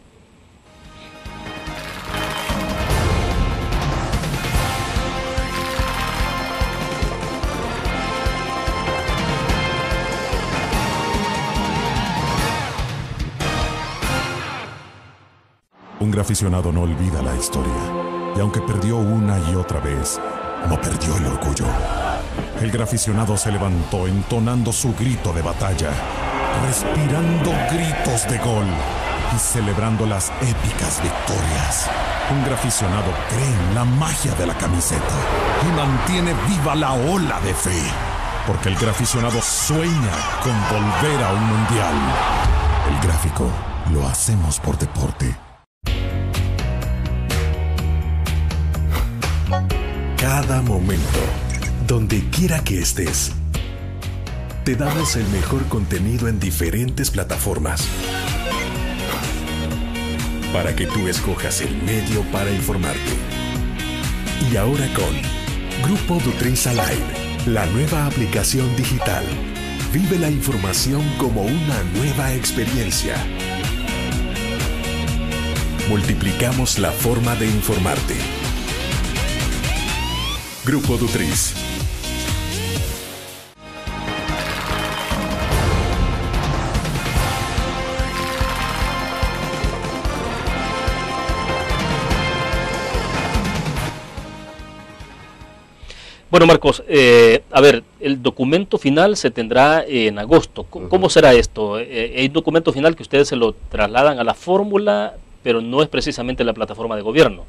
Un graficionado no olvida la historia, y aunque perdió una y otra vez, no perdió el orgullo. El graficionado se levantó entonando su grito de batalla, respirando gritos de gol y celebrando las épicas victorias. Un graficionado cree en la magia de la camiseta y mantiene viva la ola de fe, porque el graficionado sueña con volver a un mundial. El gráfico lo hacemos por deporte. Cada momento, donde quiera que estés, te damos el mejor contenido en diferentes plataformas para que tú escojas el medio para informarte. Y ahora con Grupo Nutrisa Live, La nueva aplicación digital. Vive la información como una nueva experiencia. Multiplicamos la forma de informarte. Grupo Dutriz. Bueno, Marcos, a ver, el documento final se tendrá en agosto. ¿Cómo será esto? Hay un documento final que ustedes se lo trasladan a la fórmula, pero no es precisamente la plataforma de gobierno.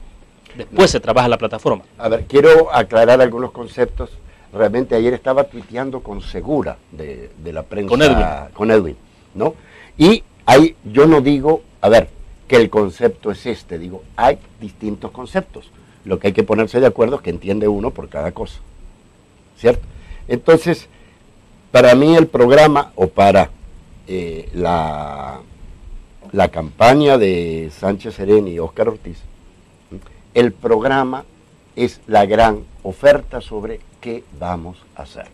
Después se trabaja la plataforma. A ver, quiero aclarar algunos conceptos. Realmente ayer estaba tuiteando con Segura de la prensa. Con Edwin, ¿no? Y ahí yo no digo, a ver, que el concepto es este. Digo, hay distintos conceptos. Lo que hay que ponerse de acuerdo es que entiende uno por cada cosa. ¿Cierto? Entonces, para mí el programa, o para la campaña de Sánchez Serén y Óscar Ortiz, el programa es la gran oferta sobre qué vamos a hacer.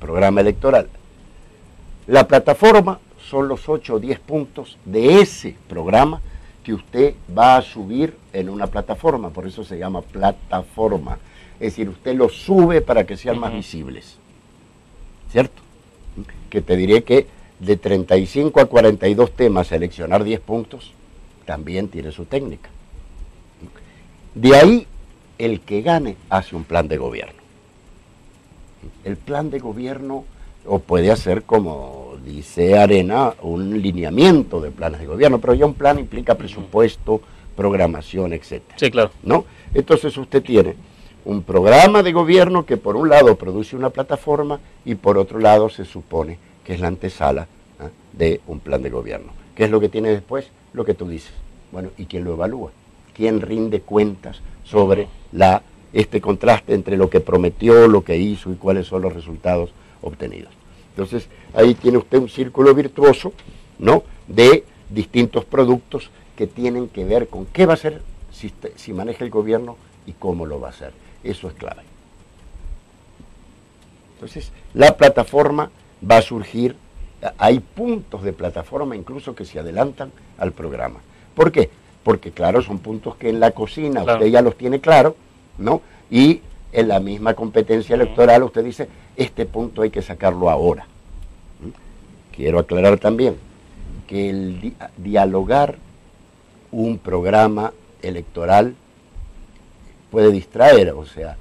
Programa electoral. La plataforma son los 8 o 10 puntos de ese programa que usted va a subir en una plataforma, por eso se llama plataforma. Es decir, usted los sube para que sean más visibles. ¿Cierto? Que te diré que de 35 a 42 temas, seleccionar 10 puntos, también tiene su técnica. De ahí, el que gane hace un plan de gobierno. El plan de gobierno, o puede hacer, como dice Arena, un lineamiento de planes de gobierno, pero ya un plan implica presupuesto, programación, etc. Sí, claro. ¿No? Entonces usted tiene un programa de gobierno que por un lado produce una plataforma y por otro lado se supone que es la antesala de un plan de gobierno. ¿Qué es lo que tiene después? Lo que tú dices. Bueno, ¿y quién lo evalúa? ¿Quién rinde cuentas sobre este contraste entre lo que prometió, lo que hizo y cuáles son los resultados obtenidos? Entonces, ahí tiene usted un círculo virtuoso, ¿no?, de distintos productos que tienen que ver con qué va a hacer si maneja el gobierno y cómo lo va a hacer. Eso es clave. Entonces, la plataforma va a surgir, hay puntos de plataforma incluso que se adelantan al programa. ¿Por qué? Porque, claro, son puntos que en la cocina usted ya los tiene claro, ¿no? Y en la misma competencia electoral usted dice, este punto hay que sacarlo ahora. Quiero aclarar también que el dialogar un programa electoral puede distraer, o sea,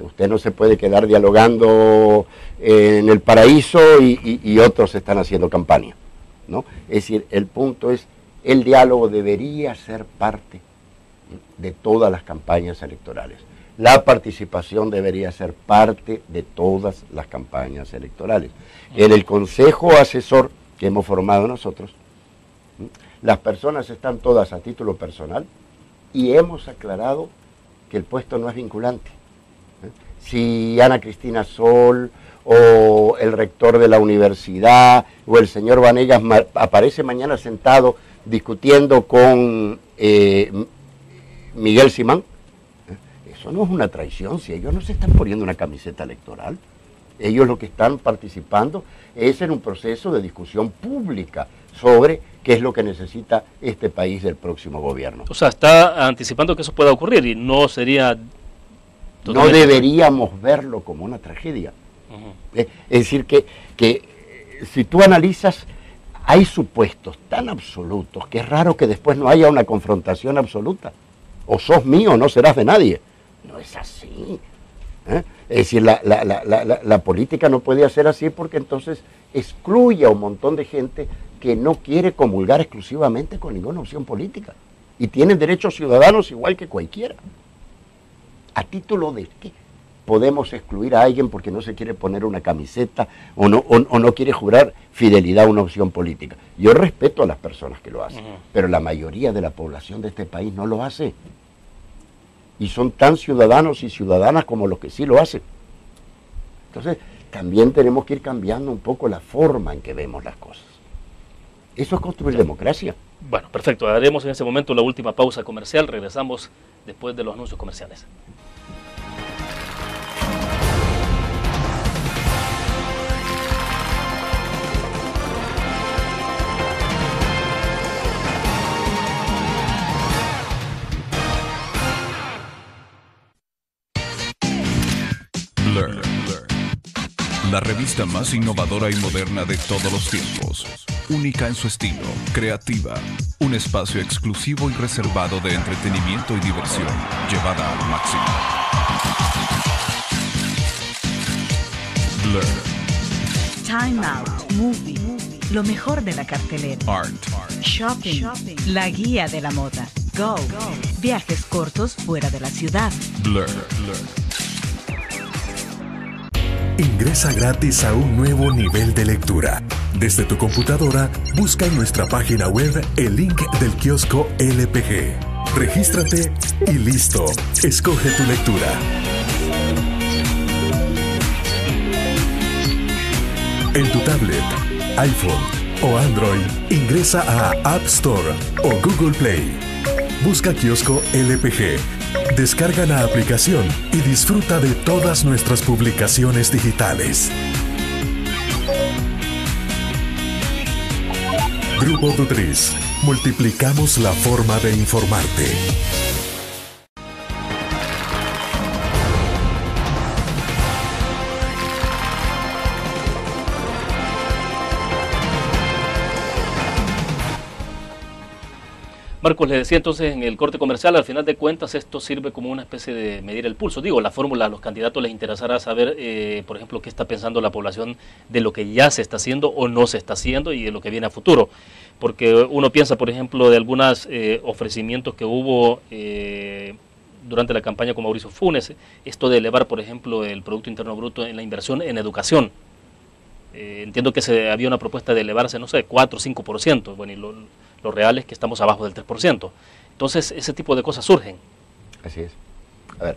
usted no se puede quedar dialogando en el paraíso y otros están haciendo campaña, ¿no? Es decir, el punto es, el diálogo debería ser parte de todas las campañas electorales. La participación debería ser parte de todas las campañas electorales. En el consejo asesor que hemos formado nosotros, las personas están todas a título personal y hemos aclarado que el puesto no es vinculante. Si Ana Cristina Sol o el rector de la universidad o el señor Vanegas aparece mañana sentado discutiendo con Miguel Simán, eso no es una traición, si ellos no se están poniendo una camiseta electoral. Ellos lo que están participando es en un proceso de discusión pública sobre qué es lo que necesita este país del próximo gobierno. O sea, está anticipando que eso pueda ocurrir y no sería... No deberíamos verlo como una tragedia. Es decir, que si tú analizas, hay supuestos tan absolutos que es raro que después no haya una confrontación absoluta. O sos mío o no serás de nadie. No es así. Es decir, la política no puede hacer así porque entonces excluye a un montón de gente que no quiere comulgar exclusivamente con ninguna opción política. Y tienen derechos ciudadanos igual que cualquiera. ¿A título de qué podemos excluir a alguien porque no se quiere poner una camiseta o no quiere jurar fidelidad a una opción política? Yo respeto a las personas que lo hacen, pero la mayoría de la población de este país no lo hace. Y son tan ciudadanos y ciudadanas como los que sí lo hacen. Entonces, también tenemos que ir cambiando un poco la forma en que vemos las cosas. Eso es construir democracia. Bueno, perfecto. Haremos en este momento la última pausa comercial. Regresamos después de los anuncios comerciales. la revista más innovadora y moderna de todos los tiempos. Única en su estilo, creativa, un espacio exclusivo y reservado de entretenimiento y diversión, llevada al máximo. Blur. Time Out, Movie, lo mejor de la cartelera. Art. Shopping, la guía de la moda. Go, viajes cortos fuera de la ciudad. Blur. Ingresa gratis a un nuevo nivel de lectura. Desde tu computadora, busca en nuestra página web el link del kiosco LPG. Regístrate y listo. Escoge tu lectura. En tu tablet, iPhone o Android, ingresa a App Store o Google Play. Busca kiosco LPG. Descarga la aplicación y disfruta de todas nuestras publicaciones digitales. Grupo Dutriz. Multiplicamos la forma de informarte. Marcos, le decía entonces en el corte comercial, al final de cuentas esto sirve como una especie de medir el pulso. Digo, la fórmula a los candidatos les interesará saber, por ejemplo, qué está pensando la población de lo que ya se está haciendo o no se está haciendo y de lo que viene a futuro. Porque uno piensa, por ejemplo, de algunos ofrecimientos que hubo durante la campaña con Mauricio Funes, esto de elevar, por ejemplo, el Producto Interno Bruto en la inversión en educación. Entiendo que había una propuesta de elevarse, no sé, 4 o 5%, bueno, y lo real es que estamos abajo del 3%. Entonces, ese tipo de cosas surgen. Así es. A ver,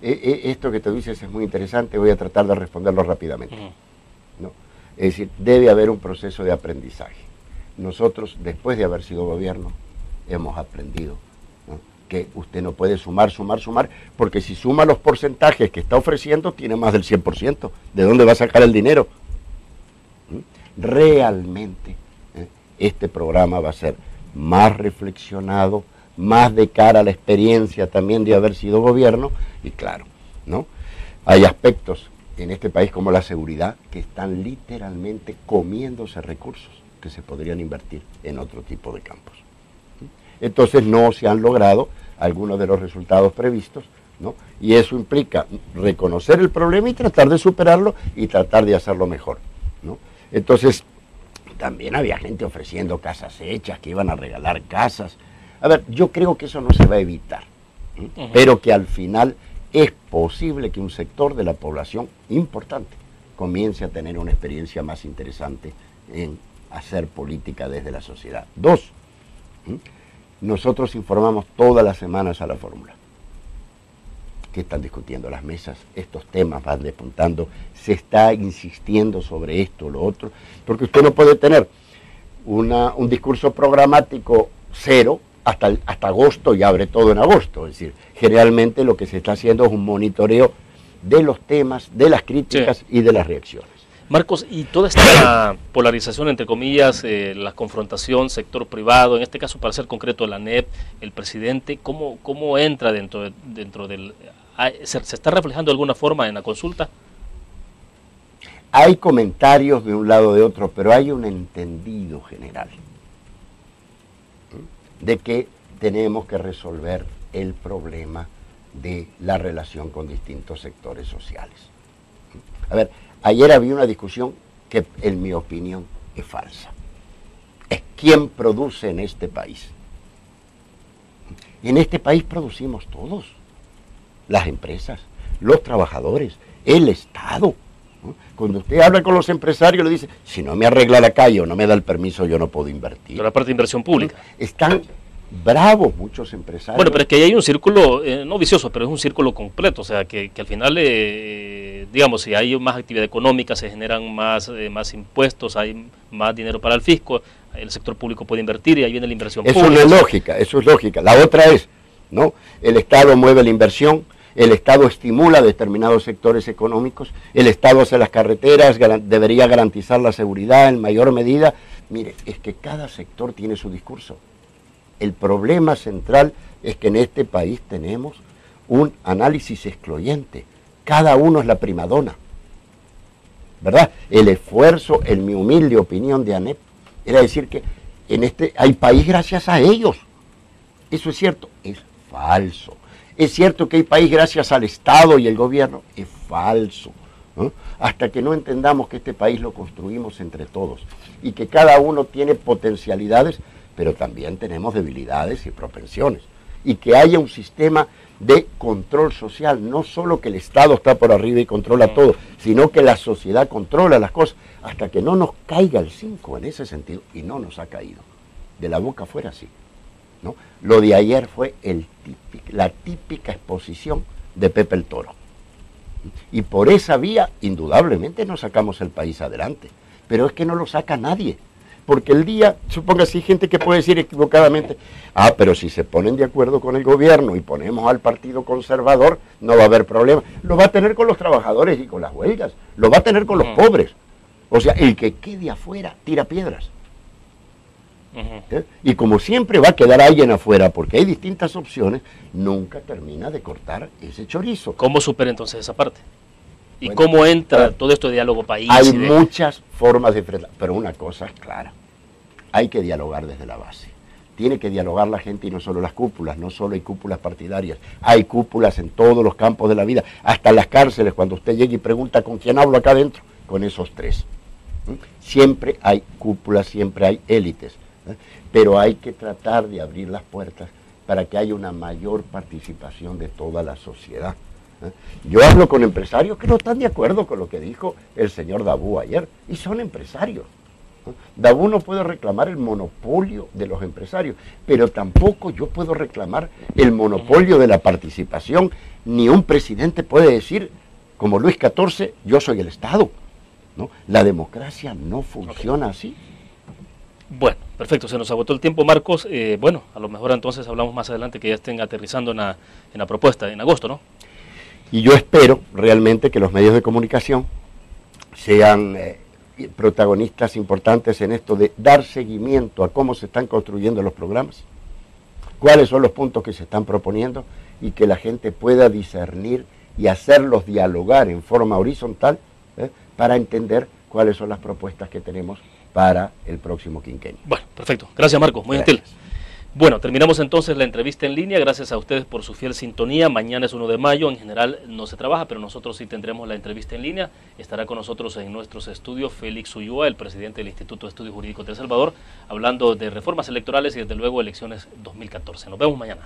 esto que te dices es muy interesante, voy a tratar de responderlo rápidamente. ¿No? Es decir, debe haber un proceso de aprendizaje. Nosotros, después de haber sido gobierno, hemos aprendido, ¿no?, que usted no puede sumar, porque si suma los porcentajes que está ofreciendo, tiene más del 100%. ¿De dónde va a sacar el dinero? Realmente, este programa va a ser más reflexionado, más de cara a la experiencia también de haber sido gobierno, y claro, ¿no? Hay aspectos en este país como la seguridad que están literalmente comiéndose recursos que se podrían invertir en otro tipo de campos. Entonces no se han logrado algunos de los resultados previstos, ¿no? Y eso implica reconocer el problema y tratar de superarlo y tratar de hacerlo mejor, ¿no? Entonces, también había gente ofreciendo casas hechas, que iban a regalar casas. A ver, yo creo que eso no se va a evitar, pero que al final es posible que un sector de la población importante comience a tener una experiencia más interesante en hacer política desde la sociedad. 2, nosotros informamos todas las semanas a la fórmula. ¿Qué están discutiendo las mesas? Estos temas van despuntando, se está insistiendo sobre esto o lo otro, porque usted no puede tener un discurso programático cero hasta agosto y abre todo en agosto. Es decir, generalmente lo que se está haciendo es un monitoreo de los temas, de las críticas y de las reacciones. Marcos, y toda esta polarización, entre comillas, la confrontación sector privado, en este caso para ser concreto la ANEP, el presidente, ¿cómo entra dentro del... ¿Se está reflejando de alguna forma en la consulta? Hay comentarios de un lado o de otro, pero hay un entendido general de que tenemos que resolver el problema de la relación con distintos sectores sociales. A ver, ayer había una discusión que, en mi opinión, es falsa. Es quién produce en este país. En este país producimos todos. Las empresas, los trabajadores, el Estado. Cuando usted habla con los empresarios, le dice, si no me arregla la calle o no me da el permiso, yo no puedo invertir. Pero la parte de inversión pública. Están bravos muchos empresarios. Bueno, pero es que ahí hay un círculo, no vicioso, pero es un círculo completo. O sea, que al final, digamos, si hay más actividad económica, se generan más impuestos, hay más dinero para el fisco, el sector público puede invertir y ahí viene la inversión pública. Eso no es lógica, eso es lógica. La otra es, ¿no? El Estado mueve la inversión, el Estado estimula determinados sectores económicos, el Estado hace las carreteras, debería garantizar la seguridad en mayor medida. Mire, es que cada sector tiene su discurso. El problema central es que en este país tenemos un análisis excluyente. cada uno es la primadona, ¿verdad? El esfuerzo, en mi humilde opinión de ANEP, era decir que hay país gracias a ellos. ¿Eso es cierto? Es falso. ¿Es cierto que hay país gracias al Estado y el gobierno? Es falso, ¿no? Hasta que no entendamos que este país lo construimos entre todos y que cada uno tiene potencialidades, pero también tenemos debilidades y propensiones. Y que haya un sistema de control social, no solo que el Estado está por arriba y controla todo, sino que la sociedad controla las cosas, hasta que no nos caiga el 5 en ese sentido, y no nos ha caído. De la boca afuera sí, ¿no? Lo de ayer fue la típica exposición de Pepe el Toro. Y por esa vía, indudablemente, no sacamos el país adelante. Pero es que no lo saca nadie. Porque el día, supóngase, hay gente que puede decir equivocadamente, pero si se ponen de acuerdo con el gobierno y ponemos al Partido Conservador, no va a haber problema. Lo va a tener con los trabajadores y con las huelgas. Lo va a tener con los pobres. O sea, el que quede afuera tira piedras. Y como siempre va a quedar alguien afuera, porque hay distintas opciones, nunca termina de cortar ese chorizo. ¿Cómo supera entonces esa parte? ¿Y bueno, cómo entra todo esto de diálogo país? Hay muchas formas de enfrentar, pero una cosa es clara, hay que dialogar desde la base. Tiene que dialogar la gente y no solo las cúpulas, no solo hay cúpulas partidarias, hay cúpulas en todos los campos de la vida, hasta en las cárceles, cuando usted llega y pregunta ¿con quién hablo acá adentro? Con esos tres. Siempre hay cúpulas, siempre hay élites. Pero hay que tratar de abrir las puertas para que haya una mayor participación de toda la sociedad. Yo hablo con empresarios que no están de acuerdo con lo que dijo el señor Dabú ayer, y son empresarios. Dabú no puede reclamar el monopolio de los empresarios, pero tampoco yo puedo reclamar el monopolio de la participación, ni un presidente puede decir, como Luis XIV, yo soy el Estado, ¿no? La democracia no funciona así. Bueno, perfecto, se nos agotó el tiempo, Marcos. Bueno, a lo mejor entonces hablamos más adelante que ya estén aterrizando en la propuesta, en agosto, ¿no? Y yo espero realmente que los medios de comunicación sean protagonistas importantes en esto de dar seguimiento a cómo se están construyendo los programas, cuáles son los puntos que se están proponiendo y que la gente pueda discernir y hacerlos dialogar en forma horizontal para entender cuáles son las propuestas que tenemos para el próximo quinquenio. Bueno, perfecto. Gracias, Marcos. Muy gentil. Bueno, terminamos entonces la entrevista en línea. Gracias a ustedes por su fiel sintonía. Mañana es 1 de mayo. En general no se trabaja, pero nosotros sí tendremos la entrevista en línea. Estará con nosotros en nuestros estudios Félix Ulloa, el presidente del Instituto de Estudios Jurídicos de El Salvador, hablando de reformas electorales y desde luego elecciones 2014. Nos vemos mañana.